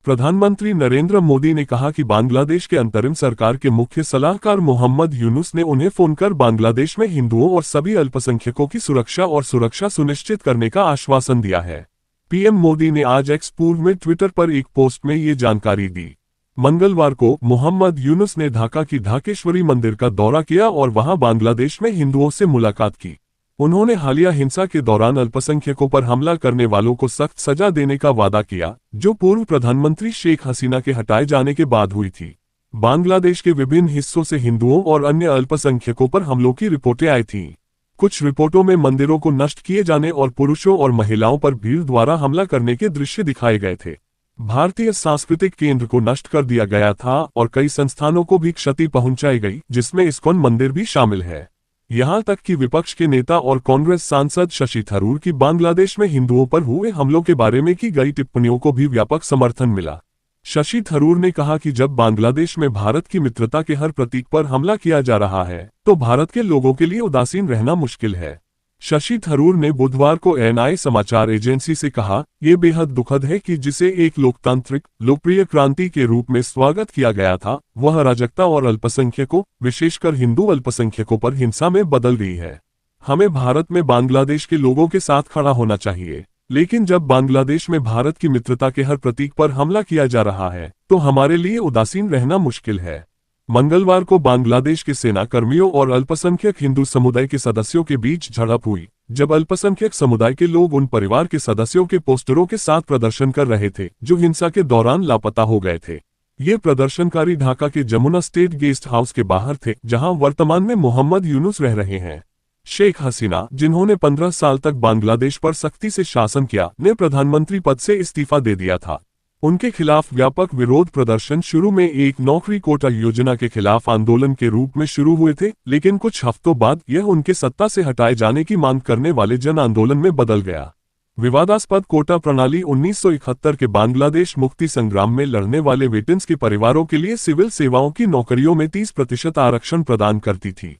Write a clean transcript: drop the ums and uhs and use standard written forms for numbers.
प्रधानमंत्री नरेंद्र मोदी ने कहा कि बांग्लादेश के अंतरिम सरकार के मुख्य सलाहकार मोहम्मद यूनुस ने उन्हें फोन कर बांग्लादेश में हिंदुओं और सभी अल्पसंख्यकों की सुरक्षा सुनिश्चित करने का आश्वासन दिया है। पीएम मोदी ने आज एक्स पूर्व में ट्विटर पर एक पोस्ट में ये जानकारी दी। मंगलवार को मोहम्मद यूनुस ने ढाका की ढाकेश्वरी मंदिर का दौरा किया और वहां बांग्लादेश में हिंदुओं से मुलाकात की। उन्होंने हालिया हिंसा के दौरान अल्पसंख्यकों पर हमला करने वालों को सख्त सजा देने का वादा किया, जो पूर्व प्रधानमंत्री शेख हसीना के हटाए जाने के बाद हुई थी। बांग्लादेश के विभिन्न हिस्सों से हिंदुओं और अन्य अल्पसंख्यकों पर हमलों की रिपोर्टें आई थीं। कुछ रिपोर्टों में मंदिरों को नष्ट किए जाने और पुरुषों और महिलाओं पर भीड़ द्वारा हमला करने के दृश्य दिखाए गए थे। भारतीय सांस्कृतिक केंद्र को नष्ट कर दिया गया था और कई संस्थानों को भी क्षति पहुंचाई गई, जिसमें इस्कॉन मंदिर भी शामिल है। यहां तक कि विपक्ष के नेता और कांग्रेस सांसद शशि थरूर की बांग्लादेश में हिंदुओं पर हुए हमलों के बारे में की गई टिप्पणियों को भी व्यापक समर्थन मिला। शशि थरूर ने कहा कि जब बांग्लादेश में भारत की मित्रता के हर प्रतीक पर हमला किया जा रहा है, तो भारत के लोगों के लिए उदासीन रहना मुश्किल है। शशि थरूर ने बुधवार को एएनआई समाचार एजेंसी से कहा, ये बेहद दुखद है कि जिसे एक लोकतांत्रिक लोकप्रिय क्रांति के रूप में स्वागत किया गया था, वह अराजकता और अल्पसंख्यकों, विशेषकर हिंदू अल्पसंख्यकों पर हिंसा में बदल गई है। हमें भारत में बांग्लादेश के लोगों के साथ खड़ा होना चाहिए, लेकिन जब बांग्लादेश में भारत की मित्रता के हर प्रतीक पर हमला किया जा रहा है, तो हमारे लिए उदासीन रहना मुश्किल है। मंगलवार को बांग्लादेश के सेना कर्मियों और अल्पसंख्यक हिंदू समुदाय के सदस्यों के बीच झड़प हुई, जब अल्पसंख्यक समुदाय के लोग उन परिवार के सदस्यों के पोस्टरों के साथ प्रदर्शन कर रहे थे जो हिंसा के दौरान लापता हो गए थे। ये प्रदर्शनकारी ढाका के जमुना स्टेट गेस्ट हाउस के बाहर थे, जहां वर्तमान में मोहम्मद यूनुस रह रहे हैं। शेख हसीना, जिन्होंने 15 साल तक बांग्लादेश पर सख्ती से शासन किया, ने प्रधानमंत्री पद से इस्तीफा दे दिया था। उनके खिलाफ व्यापक विरोध प्रदर्शन शुरू में एक नौकरी कोटा योजना के खिलाफ आंदोलन के रूप में शुरू हुए थे, लेकिन कुछ हफ्तों बाद यह उनके सत्ता से हटाए जाने की मांग करने वाले जन आंदोलन में बदल गया। विवादास्पद कोटा प्रणाली 1971 के बांग्लादेश मुक्ति संग्राम में लड़ने वाले वेटरन्स के परिवारों के लिए सिविल सेवाओं की नौकरियों में 30% आरक्षण प्रदान करती थी।